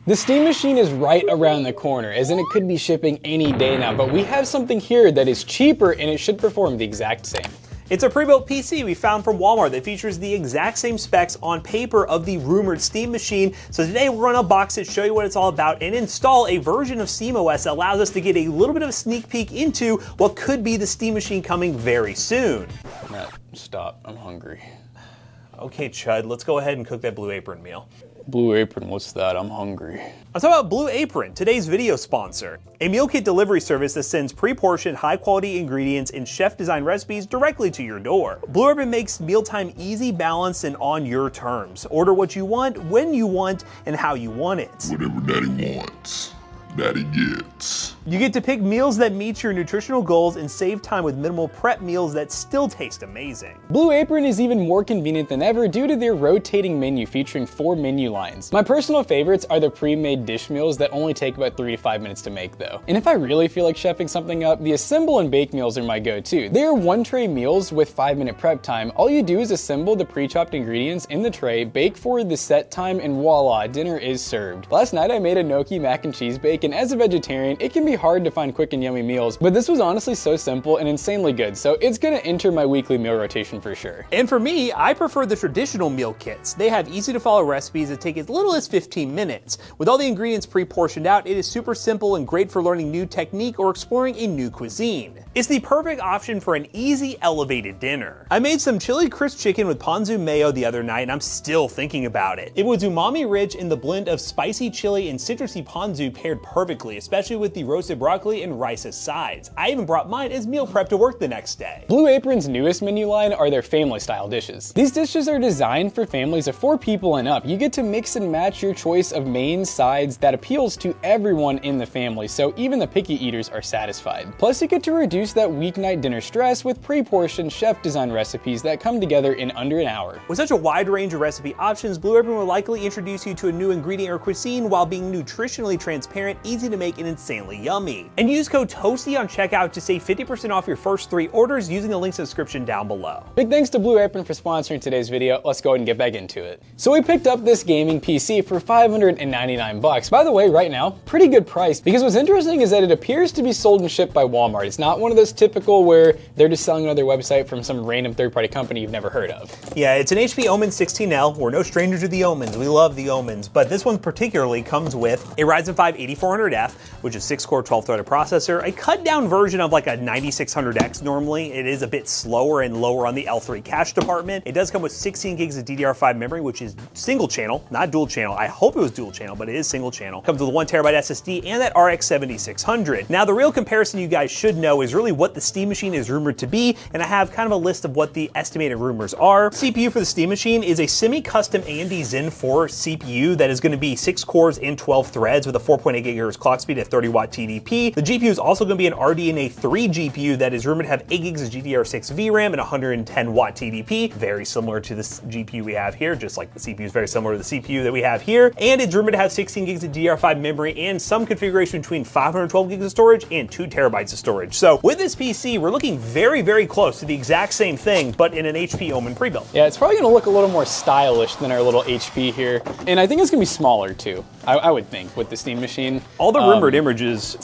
The Steam Machine is right around the corner, as in it could be shipping any day now, but we have something here that is cheaper and it should perform the exact same. It's a pre-built PC we found from Walmart that features the exact same specs on paper of the rumored Steam Machine. So today we're gonna unbox it, show you what it's all about, and install a version of SteamOS that allows us to get a little bit of a sneak peek into what could be the Steam Machine coming very soon. Matt, stop, I'm hungry. Okay, Chud, let's go ahead and cook that Blue Apron meal. Blue Apron, what's that? I'm hungry. Let's talk about Blue Apron, today's video sponsor. A meal kit delivery service that sends pre-portioned, high-quality ingredients and chef-designed recipes directly to your door. Blue Apron makes mealtime easy, balanced, and on your terms. Order what you want, when you want, and how you want it. Whatever Daddy wants, Daddy gets. You get to pick meals that meet your nutritional goals and save time with minimal prep meals that still taste amazing. Blue Apron is even more convenient than ever due to their rotating menu featuring 4 menu lines. My personal favorites are the pre-made dish meals that only take about 3 to 5 minutes to make though. And if I really feel like chefing something up, the assemble and bake meals are my go-to. They are 1-tray meals with 5-minute prep time. All you do is assemble the pre-chopped ingredients in the tray, bake for the set time, and voila, dinner is served. Last night I made a gnocchi mac and cheese bake, and as a vegetarian, it can be hard to find quick and yummy meals, but this was honestly so simple and insanely good, so it's gonna enter my weekly meal rotation for sure. And for me, I prefer the traditional meal kits. They have easy to follow recipes that take as little as 15 minutes. With all the ingredients pre-portioned out, it is super simple and great for learning new technique or exploring a new cuisine. It's the perfect option for an easy, elevated dinner. I made some chili crisp chicken with ponzu mayo the other night and I'm still thinking about it. It was umami rich and the blend of spicy chili and citrusy ponzu paired perfectly, especially with the roasted broccoli and rice as sides. I even brought mine as meal prep to work the next day. Blue Apron's newest menu line are their family style dishes. These dishes are designed for families of 4 people and up. You get to mix and match your choice of main sides that appeals to everyone in the family, so even the picky eaters are satisfied. Plus you get to reduce that weeknight dinner stress with pre-portioned chef-designed recipes that come together in under an hour. With such a wide range of recipe options, Blue Apron will likely introduce you to a new ingredient or cuisine while being nutritionally transparent, easy to make, and insanely yummy. And use code TOASTY on checkout to save 50% off your first 3 orders using the links in the description down below. Big thanks to Blue Apron for sponsoring today's video. Let's go ahead and get back into it. So we picked up this gaming PC for $599. By the way, right now, pretty good price, because what's interesting is that it appears to be sold and shipped by Walmart. It's not one of those typical where they're just selling it on their website from some random third-party company you've never heard of. Yeah, it's an HP Omen 16L. We're no strangers to the Omens. We love the Omens, but this one particularly comes with a Ryzen 5 8400F, which is 6-core 12-threaded processor, a cut-down version of like a 9600X normally. It is a bit slower and lower on the L3 cache department. It does come with 16 gigs of DDR5 memory, which is single channel, not dual channel. I hope it was dual channel, but it is single channel. Comes with a 1TB SSD and that RX 7600. Now the real comparison you guys should know is really what the Steam Machine is rumored to be, and I have kind of a list of what the estimated rumors are. CPU for the Steam Machine is a semi-custom AMD Zen 4 CPU that is going to be 6 cores and 12 threads with a 4.8 GHz clock speed at 30-watt TDP. The GPU is also going to be an RDNA 3 GPU that is rumored to have 8 gigs of GDDR6 VRAM and 110-watt TDP, very similar to this GPU we have here, just like the CPU is very similar to the CPU that we have here. And it's rumored to have 16 gigs of DDR5 memory and some configuration between 512 gigs of storage and 2 terabytes of storage. So with this PC, we're looking very, very close to the exact same thing, but in an HP Omen pre-built. Yeah, it's probably gonna look a little more stylish than our little HP here. And I think it's gonna be smaller too, I would think, with the Steam Machine. All the rumored images,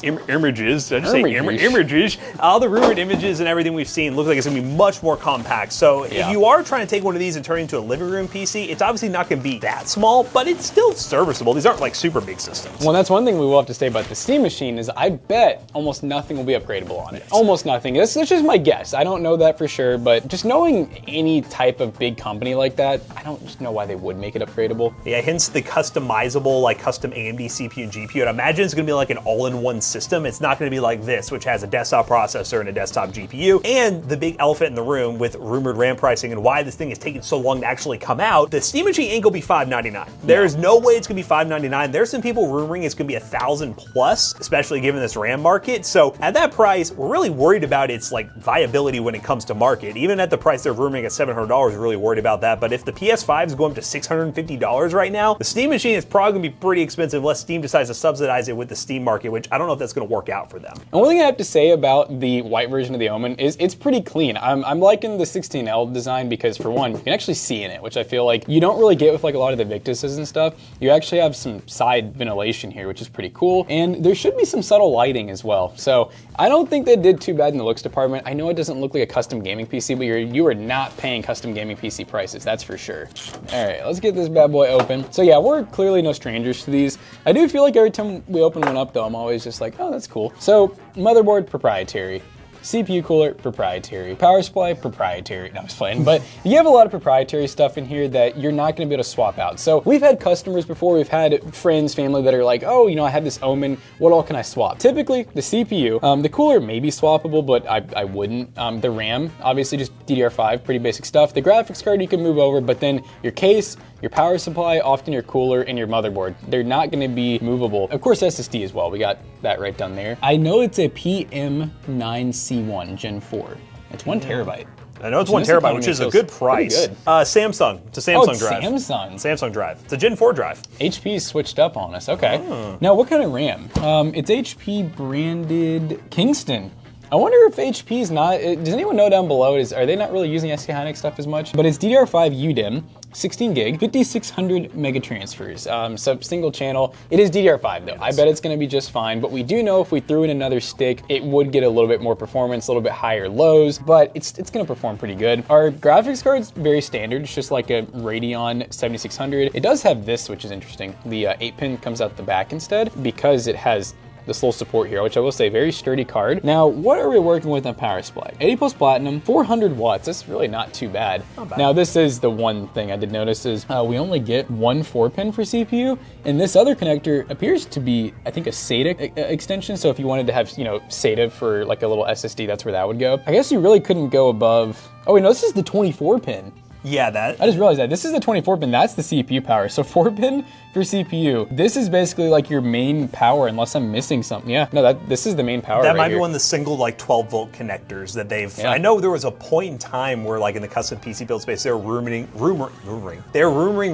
all the rumored images and everything we've seen look like it's gonna be much more compact. So if you are trying to take one of these and turn it into a living room PC, it's obviously not gonna be that small, but it's still serviceable. These aren't like super big systems. Well, that's one thing we will have to say about the Steam Machine is I bet almost nothing will be upgradable on it. Almost nothing. That's just my guess. I don't know that for sure, but just knowing any type of big company like that, I don't just know why they would make it upgradable. Yeah, hence the customizable, like custom AMD CPU and GPU. And I imagine it's gonna be like an all-in-one system. It's not gonna be like this, which has a desktop processor and a desktop GPU. And the big elephant in the room with rumored RAM pricing and why this thing is taking so long to actually come out, the Steam Machine ain't gonna be $599. There's no way it's gonna be $599. There's some people rumoring it's gonna be $1,000 plus, especially given this RAM market. So at that price, we're really worried about its like viability when it comes to market. Even at the price they're rumoring at $700, we're really worried about that. But if the PS5 is going up to $650 right now, the Steam Machine is probably gonna be pretty expensive unless Steam decides to subsidize it with the Steam market, which I don't know if that's going to work out for them. And one thing I have to say about the white version of the Omen is it's pretty clean. I'm liking the 16L design because, for one, you can actually see in it, which I feel like you don't really get with like a lot of the Victuses and stuff. You actually have some side ventilation here, which is pretty cool. And there should be some subtle lighting as well. So I don't think they did too bad in the looks department. I know it doesn't look like a custom gaming PC, but you are not paying custom gaming PC prices, that's for sure. All right, let's get this bad boy open. So yeah, we're clearly no strangers to these. I do feel like every time we open one up though, I'm always just like, oh, that's cool. So motherboard, proprietary. CPU cooler, proprietary. Power supply, proprietary. No, I'm just playing. But you have a lot of proprietary stuff in here that you're not gonna be able to swap out. So we've had customers before, we've had friends, family that are like, oh, you know, I have this Omen, what all can I swap? Typically, the CPU, the cooler may be swappable, but I wouldn't. The RAM, obviously just DDR5, pretty basic stuff. The graphics card you can move over, but then your case, your power supply, often your cooler, and your motherboard, they're not gonna be movable. Of course, SSD as well, we got that right down there. I know it's a PM9C1 Gen 4. It's 1 terabyte. I know it's 1 terabyte, which is a good price. Good. Samsung. It's a Samsung drive. Samsung. Samsung drive. It's a Gen 4 drive. HP's switched up on us. Okay. Now, what kind of RAM? It's HP branded Kingston. I wonder if HP's not, does anyone know down below, are they not really using SK Hynix stuff as much? But it's DDR5 UDIM, 16 gig, 5600 mega transfers, so single channel. It is DDR5 though. I bet it's gonna be just fine, but we do know if we threw in another stick, it would get a little bit more performance, a little bit higher lows, but it's gonna perform pretty good. Our graphics card's very standard. It's just like a Radeon 7600. It does have this, which is interesting. The 8-pin comes out the back instead because it has this little support here, which I will say, very sturdy card. Now, what are we working with on power supply? 80 plus platinum, 400 watts. That's really not too bad. Not bad. Now, this is the one thing I did notice is we only get one 4-pin for CPU, and this other connector appears to be, I think, a SATA extension. So if you wanted to have, you know, SATA for like a little SSD, that's where that would go. I guess you really couldn't go above. Oh, wait, no, this is the 24-pin. Yeah, that. I just realized that. This is the 24-pin, that's the CPU power. So 4-pin for CPU. This is basically like your main power, unless I'm missing something. Yeah, no, this is the main power. That might here. be one of the single like 12-volt connectors that they've, Yeah. I know there was a point in time where like in the custom PC build space, they were rumoring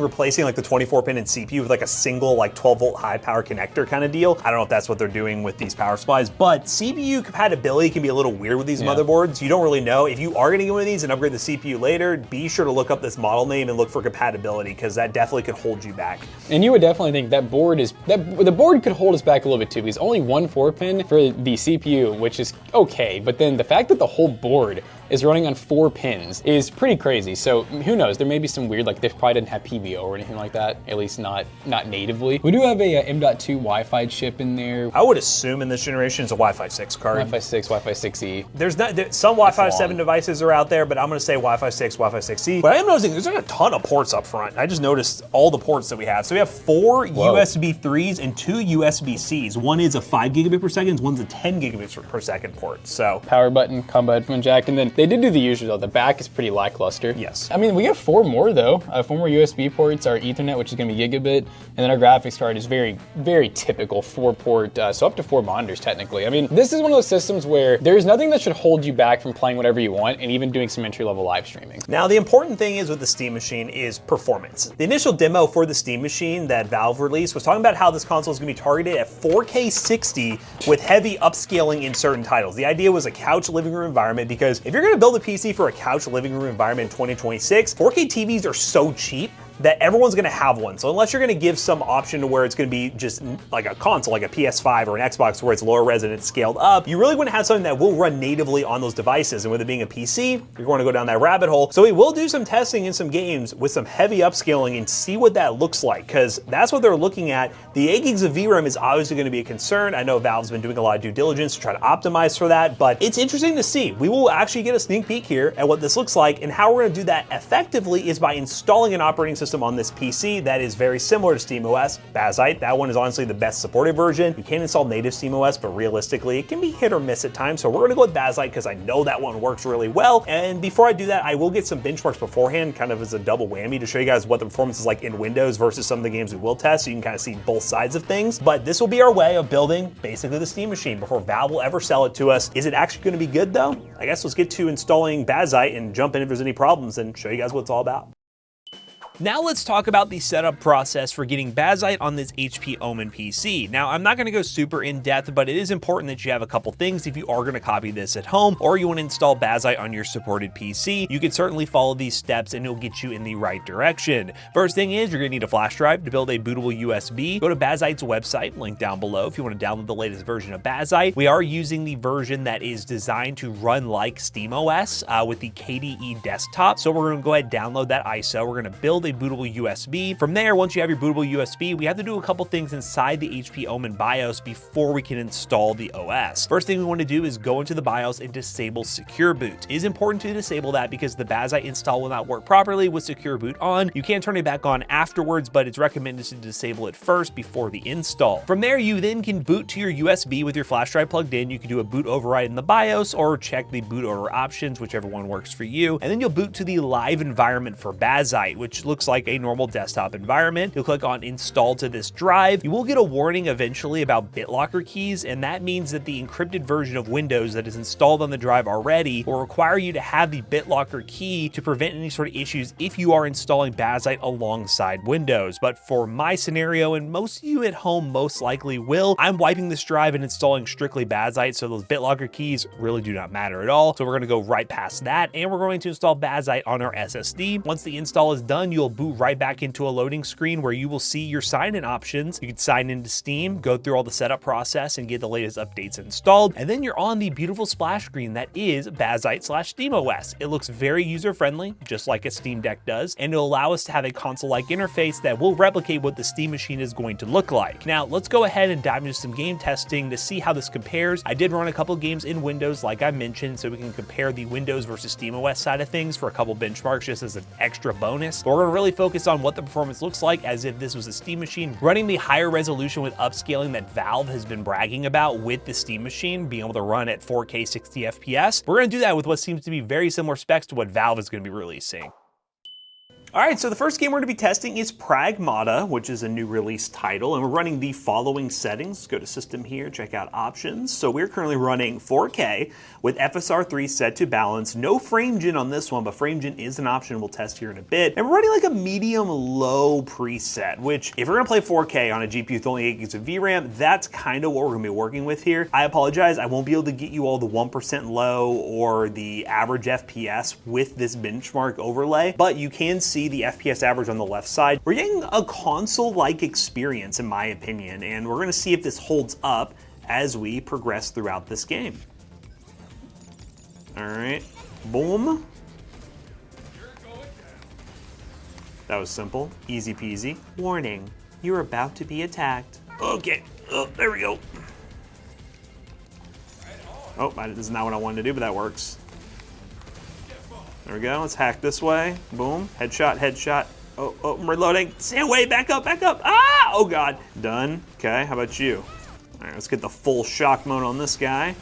replacing like the 24-pin and CPU with like a single like 12-volt high power connector kind of deal. I don't know if that's what they're doing with these power supplies, but CPU compatibility can be a little weird with these motherboards. You don't really know. If you are gonna get one of these and upgrade the CPU later, be sure to look up this model name and look for compatibility, because that definitely could hold you back. And you would definitely think that board is, the board could hold us back a little bit too, because only one 4-pin for the CPU, which is okay, but then the fact that the whole board is running on 4 pins is pretty crazy. So who knows, there may be some weird, like they probably didn't have PVO or anything like that, at least not natively. We do have a M.2 Wi-Fi chip in there. I would assume in this generation it's a Wi-Fi 6 card. Wi-Fi 6, Wi-Fi 6E. Some Wi-Fi 7 devices are out there, but I'm gonna say Wi-Fi 6, Wi-Fi 6E. But I am noticing there's like a ton of ports up front. I just noticed all the ports that we have. So we have 4 USB 3s and 2 USB-Cs. One is a 5 gigabit per second, one's a 10 gigabit per second port. So power button, combo headphone jack, and then they did do the usual though. The back is pretty lackluster. Yes. I mean, we have 4 more though. 4 more USB ports, our Ethernet, which is gonna be gigabit, and then our graphics card is very, very typical 4-port, so up to 4 monitors technically. I mean, this is one of those systems where there's nothing that should hold you back from playing whatever you want and even doing some entry-level live streaming. Now, the important thing is with the Steam Machine is performance. The initial demo for the Steam Machine that Valve released was talking about how this console is gonna be targeted at 4K 60 with heavy upscaling in certain titles. The idea was a couch living room environment, because if you're gonna build a PC for a couch living room environment in 2026, 4K TVs are so cheap that everyone's gonna have one. So unless you're gonna give some option to where it's gonna be just like a console, like a PS5 or an Xbox where it's lower res and it's scaled up, you really wanna have something that will run natively on those devices. And with it being a PC, you're going to go down that rabbit hole. So we will do some testing in some games with some heavy upscaling and see what that looks like, because that's what they're looking at. The 8 gigs of VRAM is obviously gonna be a concern. I know Valve's been doing a lot of due diligence to try to optimize for that, but it's interesting to see. We will actually get a sneak peek here at what this looks like, and how we're gonna do that effectively is by installing an operating system on this PC that is very similar to SteamOS, Bazzite. That one is honestly the best supported version. You can install native SteamOS, but realistically, it can be hit or miss at times. So we're gonna go with Bazzite because I know that one works really well. And before I do that, I will get some benchmarks beforehand, kind of as a double whammy to show you guys what the performance is like in Windows versus some of the games we will test, so you can kind of see both sides of things. But this will be our way of building basically the Steam Machine before Valve will ever sell it to us. Is it actually gonna be good though? I guess let's get to installing Bazzite and jump in if there's any problems and show you guys what it's all about. Now let's talk about the setup process for getting Bazzite on this HP Omen PC. Now, I'm not going to go super in depth, but it is important that you have a couple things if you are going to copy this at home or you want to install Bazzite on your supported PC. You can certainly follow these steps and it'll get you in the right direction. First thing is you're going to need a flash drive to build a bootable USB. Go to Bazzite's website, link down below if you want to download the latest version of Bazzite. We are using the version that is designed to run like SteamOS with the KDE desktop. So we're going to go ahead and download that ISO. We're going to build a bootable USB. From there, once you have your bootable USB, we have to do a couple things inside the HP Omen BIOS before we can install the OS. First thing we want to do is go into the BIOS and disable Secure Boot. It is important to disable that because the Bazzite install will not work properly with Secure Boot on. You can turn it back on afterwards, but it's recommended to disable it first before the install. From there, you then can boot to your USB with your flash drive plugged in. You can do a boot override in the BIOS or check the boot order options, whichever one works for you. And then you'll boot to the live environment for Bazzite, which looks like a normal desktop environment. You'll click on install to this drive. You will get a warning eventually about BitLocker keys, and that means that the encrypted version of Windows that is installed on the drive already will require you to have the BitLocker key to prevent any sort of issues if you are installing Bazzite alongside Windows. But for my scenario, and most of you at home most likely will, I'm wiping this drive and installing strictly Bazzite, so those BitLocker keys really do not matter at all. So we're going to go right past that, and we're going to install Bazzite on our SSD. Once the install is done, you'll boot right back into a loading screen where you will see your sign-in options. You can sign into Steam, go through all the setup process, and get the latest updates installed, and then you're on the beautiful splash screen that is Bazzite/SteamOS. It looks very user-friendly, just like a Steam Deck does, and it'll allow us to have a console-like interface that will replicate what the Steam machine is going to look like. Now, let's go ahead and dive into some game testing to see how this compares. I did run a couple games in Windows, like I mentioned, so we can compare the Windows versus SteamOS side of things for a couple benchmarks just as an extra bonus. But we're going to really focus on what the performance looks like as if this was a Steam machine, running the higher resolution with upscaling that Valve has been bragging about with the Steam machine, being able to run at 4K 60 FPS. We're going to do that with what seems to be very similar specs to what Valve is going to be releasing. All right, so the first game we're going to be testing is PRAGMATA, which is a new release title, and we're running the following settings. Let's go to System here, check out Options. So we're currently running 4K with FSR3 set to balance. No frame gen on this one, but frame gen is an option we'll test here in a bit. And we're running like a medium-low preset, which if we're going to play 4K on a GPU with only 8 gigs of VRAM, that's kind of what we're going to be working with here. I apologize, I won't be able to get you all the 1% low or the average FPS with this benchmark overlay, but you can see the FPS average on the left side. We're getting a console-like experience in my opinion, and we're gonna see if this holds up as we progress throughout this game. All right, boom. That was simple, easy peasy. Warning, you're about to be attacked. Okay, oh, there we go. Oh, this is not what I wanted to do, but that works. There we go, let's hack this way. Boom, headshot, headshot. Oh, I'm reloading. Stay away, back up, back up. Ah, oh God. Done, okay, how about you? All right, let's get the full shock mode on this guy.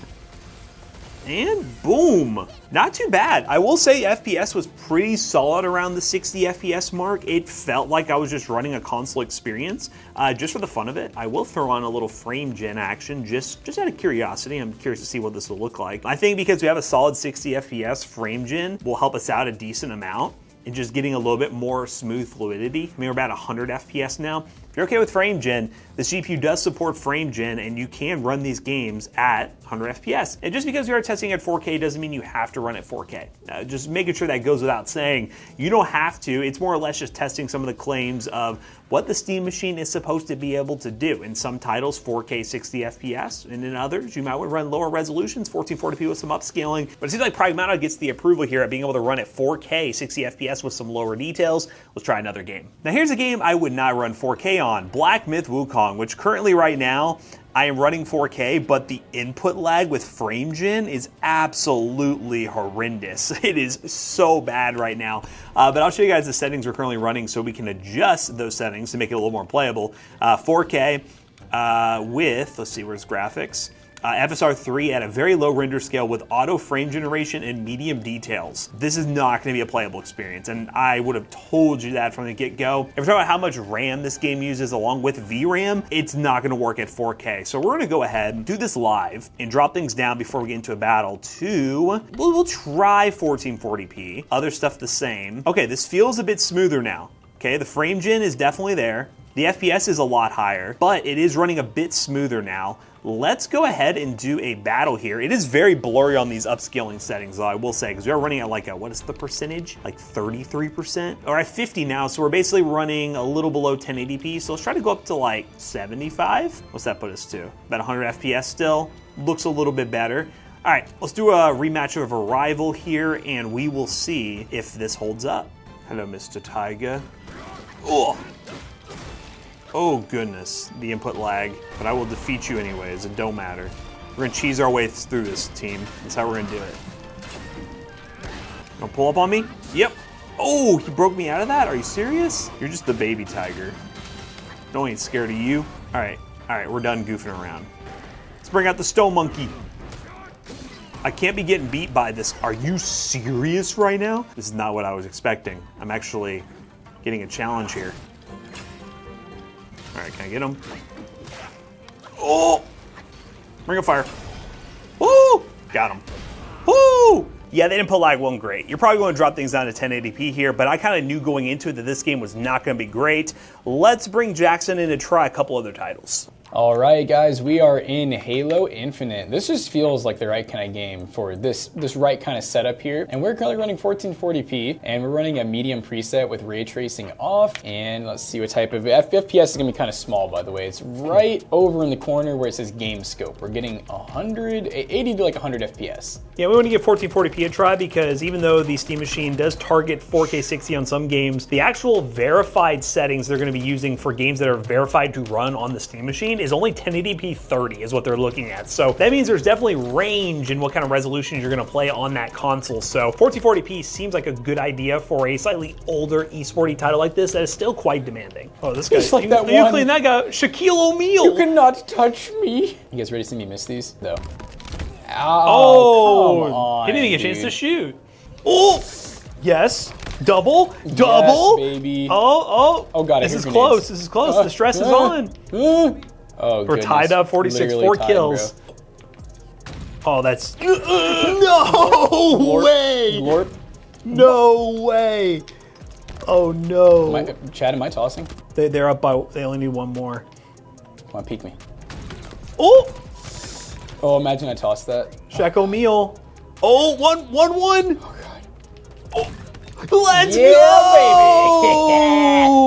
And boom, not too bad. I will say FPS was pretty solid around the 60 FPS mark. It felt like I was just running a console experience. Just for the fun of it, I will throw on a little frame gen action just out of curiosity. I'm curious to see what this will look like. I think because we have a solid 60 FPS, frame gen will help us out a decent amount and just getting a little bit more smooth fluidity. I mean, we're about 100 FPS now. If you're okay with frame gen, this GPU does support frame gen and you can run these games at 100 FPS. And just because we are testing at 4K doesn't mean you have to run at 4K. Just making sure that goes without saying. You don't have to. It's more or less just testing some of the claims of what the Steam machine is supposed to be able to do. In some titles, 4K 60 FPS, and in others, you might want to run lower resolutions, 1440p with some upscaling. But it seems like Pragmata gets the approval here at being able to run at 4K 60 FPS with some lower details. Let's try another game. Now here's a game I would not run 4K on, Black Myth Wukong, which currently right now, I am running 4K, but the input lag with frame gen is absolutely horrendous. It is so bad right now. But I'll show you guys the settings we're currently running so we can adjust those settings to make it a little more playable. 4K with, let's see, where's graphics? FSR3 at a very low render scale with auto frame generation and medium details. This is not going to be a playable experience, and I would have told you that from the get-go. If we're talking about how much RAM this game uses along with VRAM, it's not going to work at 4K. So we're going to go ahead and do this live and drop things down before we get into a battle to, we'll try 1440p. Other stuff the same. Okay, this feels a bit smoother now. Okay, Okay, the frame gen is definitely there. The FPS is a lot higher, but it is running a bit smoother now. Let's go ahead and do a battle here. It is very blurry on these upscaling settings, though, I will say, because we are running at like a, what is the percentage? Like 33%? Or at 50 now, so we're basically running a little below 1080p. So let's try to go up to like 75. What's that put us to? About 100 FPS still. Looks a little bit better. All right, let's do a rematch of Arrival here, and we will see if this holds up. Hello, Mr. Tiger. Oh. Oh goodness, the input lag, but I will defeat you anyways, it don't matter. We're gonna cheese our way through this, team. That's how we're gonna do it. Gonna pull up on me? Yep. Oh, he broke me out of that? Are you serious? You're just the baby tiger. No, ain't scared of you. All right, we're done goofing around. Let's bring out the stone monkey. I can't be getting beat by this. Are you serious right now? This is not what I was expecting. I'm actually getting a challenge here. All right, can I get him? Oh! Ring of fire. Woo! Got him. Woo! Yeah, the input lag wasn't great. You're probably going to drop things down to 1080p here, but I kind of knew going into it that this game was not going to be great. Let's bring Jackson in to try a couple other titles. All right, guys, we are in Halo Infinite. This just feels like the right kind of game for this right kind of setup here. And we're currently running 1440p, and we're running a medium preset with ray tracing off. And let's see what type of FPS is gonna be kind of small, by the way. It's right over in the corner where it says game scope. We're getting 80 to like 100 FPS. Yeah, we want to give 1440p a try because even though the Steam Machine does target 4K 60 on some games, the actual verified settings they're going to be using for games that are verified to run on the Steam Machine is only 1080p 30 is what they're looking at. So that means there's definitely range in what kind of resolutions you're going to play on that console. So 1440p seems like a good idea for a slightly older esporty title like this that is still quite demanding. Oh, this guy. Like that you one. clean that guy. Shaquille O'Neal. You cannot touch me. You guys ready to see me miss these? Though. Oh, come on, he didn't even get a chance dude. to shoot. Oh, yes. Double. Double. Yes, baby. Oh, God, this is close. This is close. The stress is on. Oh, We're tied up 46, Literally 4 tied, kills. bro. Oh, that's... No way! Glorp. No way! Oh no. Chad, am I tossing? They're up by... They only need one more. Come on, peek me. Oh! Oh, imagine I tossed that. Shaq O'Neal. Oh, one. Oh, God. Oh. Let's Yeah, go!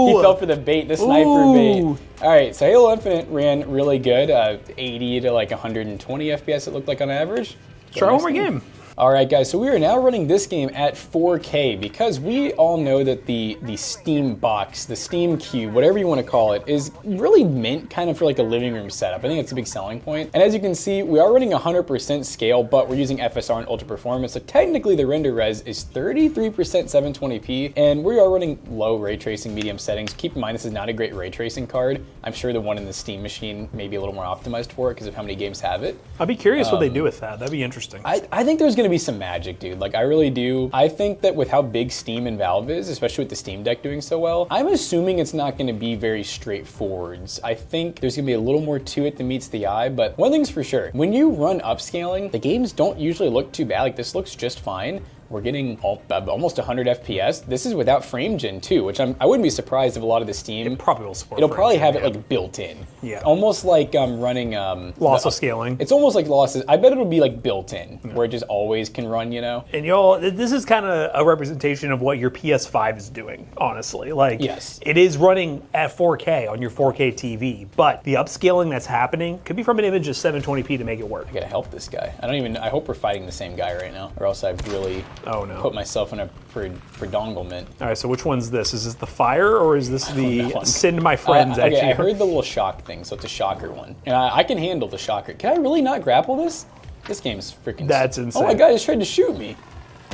baby! He fell for the bait, the sniper bait. All right, so Halo Infinite ran really good. 80 to like 120 FPS it looked like on average. Try one more game. All right, guys, so we are now running this game at 4K because we all know that the Steam box, the Steam Cube, whatever you want to call it, is really meant kind of for like a living room setup. I think that's a big selling point. And as you can see, we are running 100% scale, but we're using FSR and Ultra Performance. So technically the render res is 33% 720p, and we are running low ray tracing medium settings. Keep in mind, this is not a great ray tracing card. I'm sure the one in the Steam Machine may be a little more optimized for it because of how many games have it. I'd be curious what they do with that. That'd be interesting. I think there's gonna be some magic, dude. Like, I really do. I think that with how big Steam and Valve is, especially with the Steam Deck doing so well, I'm assuming it's not gonna be very straightforward. I think there's gonna be a little more to it than meets the eye, but one thing's for sure, when you run upscaling, the games don't usually look too bad. Like, this looks just fine. We're getting almost 100 FPS. This is without frame gen too, which I wouldn't be surprised if a lot of the Steam. It probably will support. It'll probably frame have gen, it like built in. Yeah. Almost like running loss of scaling. It's almost like losses. I bet it'll be like built in, where it just always can run, you know? And y'all, this is kind of a representation of what your PS5 is doing, honestly. Like, yes, it is running at 4K on your 4K TV, but the upscaling that's happening could be from an image of 720p to make it work. I gotta help this guy. I hope we're fighting the same guy right now, or else I've really put myself in a predonglement. All right, so which one's this? Is this the fire, or is this the send my friends at okay, you? I heard the little shock thing, so it's a shocker one. And I can handle the shocker. Can I really not grapple this? This game is freaking... That's insane. Oh my God, he's trying to shoot me.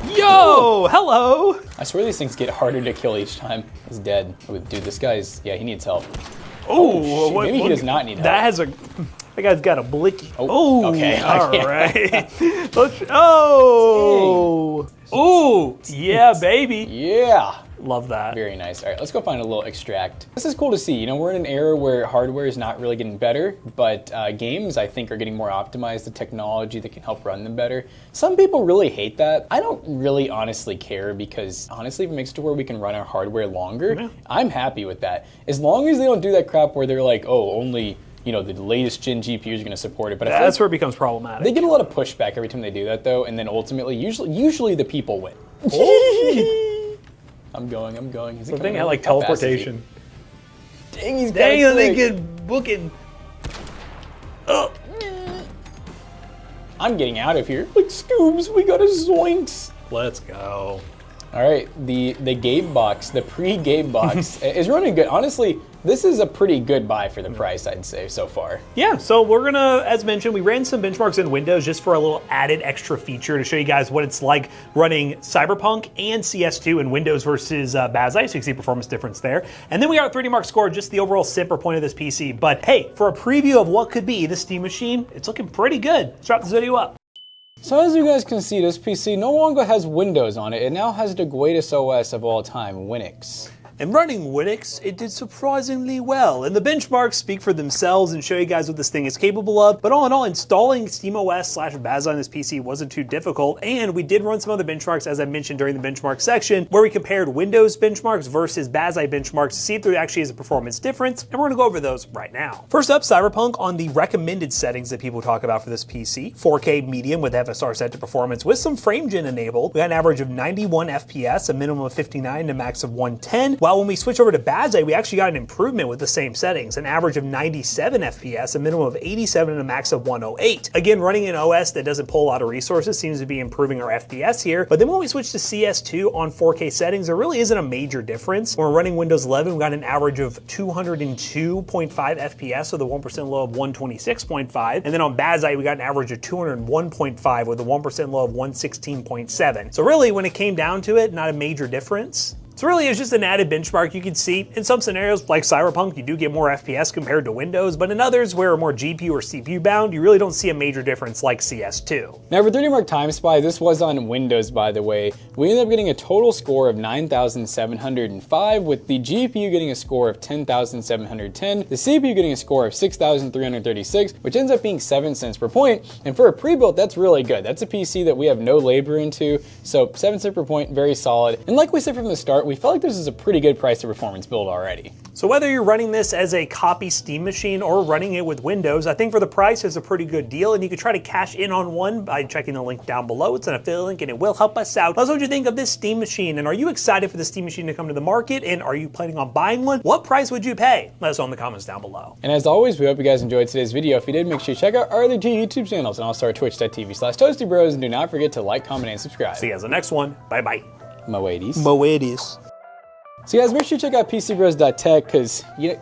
Yo, hello. I swear these things get harder to kill each time. He's dead. Oh, dude, this guy's... Yeah, he needs help. Oh, maybe he does not need help. That guy's got a blicky. Oh, okay. All right. Oh, yeah, baby. Yeah. Love that. Very nice. All right, let's go find a little extract. This is cool to see. You know, we're in an era where hardware is not really getting better, but games, I think, are getting more optimized. The technology that can help run them better. Some people really hate that. I don't really honestly care because, honestly, if it makes it to where we can run our hardware longer, I'm happy with that. As long as they don't do that crap where they're like, oh, only, you know, the latest gen GPUs are going to support it. But that's where it becomes problematic. They get a lot of pushback every time they do that, though, and then ultimately, usually the people win. Oh. I'm going. Is the thing had like teleportation. Dang, he's Dang, got they get booking. Oh. I'm getting out of here. Like, Scoobs, we got a zoinks. Let's go. All right, the game box, the pre-game box is running good. Honestly, this is a pretty good buy for the price, I'd say, so far. Yeah, so we're gonna, as mentioned, we ran some benchmarks in Windows just for a little added extra feature to show you guys what it's like running Cyberpunk and CS2 in Windows versus Bazzite, so you can see performance difference there. And then we got a 3D Mark score, just the overall simper point of this PC. But hey, for a preview of what could be the Steam Machine, it's looking pretty good. Let's wrap this video up. So as you guys can see, this PC no longer has Windows on it. It now has the greatest OS of all time, YIKES. And running YIKES, it did surprisingly well. And the benchmarks speak for themselves and show you guys what this thing is capable of. But all in all, installing SteamOS/Bazzite on this PC wasn't too difficult. And we did run some other benchmarks, as I mentioned during the benchmark section, where we compared Windows benchmarks versus Bazzite benchmarks to see if there actually is a performance difference. And we're gonna go over those right now. First up, Cyberpunk on the recommended settings that people talk about for this PC. 4K medium with FSR set to performance with some frame gen enabled. We got an average of 91 FPS, a minimum of 59, and a max of 110. While when we switch over to Bazzite, we actually got an improvement with the same settings, an average of 97 FPS, a minimum of 87, and a max of 108. Again, running an OS that doesn't pull a lot of resources seems to be improving our FPS here, but then when we switch to CS2 on 4K settings, there really isn't a major difference. When we're running Windows 11, we got an average of 202.5 FPS with a 1% low of 126.5, and then on Bazzite, we got an average of 201.5 with a 1% low of 116.7. So really, when it came down to it, not a major difference. So really, it's just an added benchmark. You can see in some scenarios like Cyberpunk, you do get more FPS compared to Windows, but in others where are more GPU or CPU bound, you really don't see a major difference like CS2. Now for 3D Mark Time Spy, this was on Windows, by the way. We ended up getting a total score of 9,705, with the GPU getting a score of 10,710, the CPU getting a score of 6,336, which ends up being 7 cents per point. And for a pre-built, that's really good. That's a PC that we have no labor into, so 7 cents per point, very solid. And like we said from the start, we felt like this is a pretty good price to performance build already. So whether you're running this as a copy Steam machine or running it with Windows, I think for the price it's a pretty good deal, and you can try to cash in on one by checking the link down below. It's an affiliate link and it will help us out. Let us know what you think of this Steam machine, and are you excited for the Steam machine to come to the market, and are you planning on buying one? What price would you pay? Let us know in the comments down below. And as always, we hope you guys enjoyed today's video. If you did, make sure you check out our other two YouTube channels, and also our twitch.tv/toastybros, and do not forget to like, comment, and subscribe. See you guys in the next one. Bye-bye. My ladies. So So guys, make sure you check out PCBros.tech, because you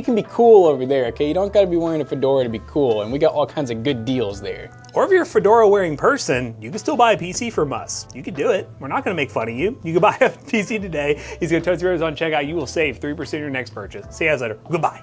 can be cool over there, okay? You don't gotta be wearing a fedora to be cool, and we got all kinds of good deals there. Or if you're a fedora wearing person, you can still buy a PC from us. You can do it. We're not gonna make fun of you. You can buy a PC today. He's gonna Toast Bros on checkout. You will save 3% of your next purchase. See you guys later. Goodbye.